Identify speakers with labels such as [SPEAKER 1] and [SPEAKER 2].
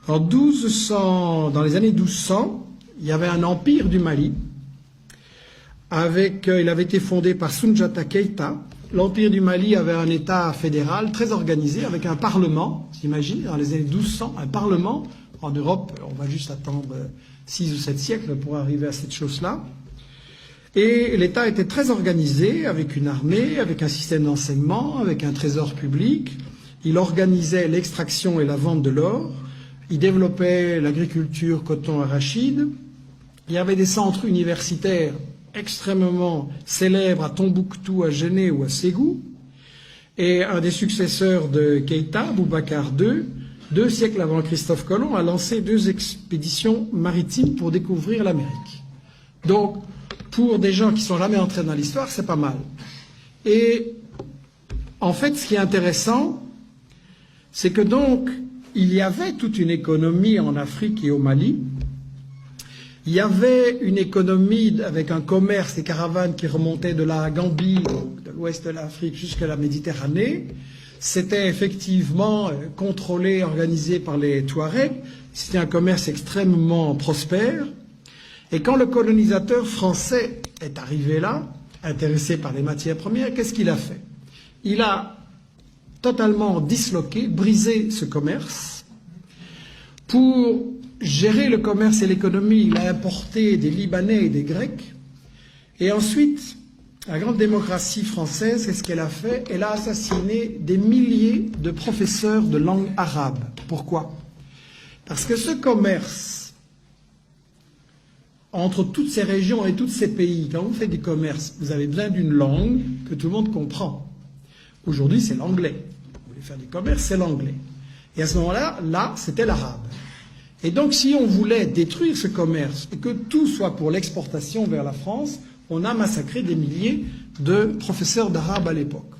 [SPEAKER 1] Dans les années 1200, il y avait un empire du Mali. Il avait été fondé par Soundiata Keïta. L'empire du Mali avait un État fédéral très organisé, avec un parlement. T'imagines, dans les années 1200, un parlement. En Europe, on va juste attendre 6 ou 7 siècles pour arriver à cette chose-là. Et l'État était très organisé, avec une armée, avec un système d'enseignement, avec un trésor public. Il organisait l'extraction et la vente de l'or. Il développait l'agriculture, coton, arachide. Il y avait des centres universitaires extrêmement célèbres à Tombouctou, à Géné ou à Ségou. Et un des successeurs de Keïta, Boubacar II, 2 siècles avant Christophe Colomb, a lancé 2 expéditions maritimes pour découvrir l'Amérique. Donc, pour des gens qui ne sont jamais entrés dans l'histoire, c'est pas mal. Et en fait, ce qui est intéressant, c'est que donc, il y avait toute une économie en Afrique et au Mali. Il y avait une économie avec un commerce, des caravanes qui remontaient de la Gambie, donc de l'ouest de l'Afrique jusqu'à la Méditerranée. C'était effectivement contrôlé, organisé par les Touaregs. C'était un commerce extrêmement prospère. Et quand le colonisateur français est arrivé là, intéressé par les matières premières, qu'est-ce qu'il a fait? Il a totalement disloqué, brisé ce commerce. Pour gérer le commerce et l'économie, il a importé des Libanais et des Grecs. Et ensuite, la grande démocratie française, qu'est-ce qu'elle a fait? Elle a assassiné des milliers de professeurs de langue arabe. Pourquoi? Parce que ce commerce entre toutes ces régions et tous ces pays, quand vous faites du commerce, vous avez besoin d'une langue que tout le monde comprend. Aujourd'hui, c'est l'anglais. Vous voulez faire du commerce, c'est l'anglais. Et à ce moment-là, c'était l'arabe. Et donc, si on voulait détruire ce commerce et que tout soit pour l'exportation vers la France, on a massacré des milliers de professeurs d'arabe à l'époque.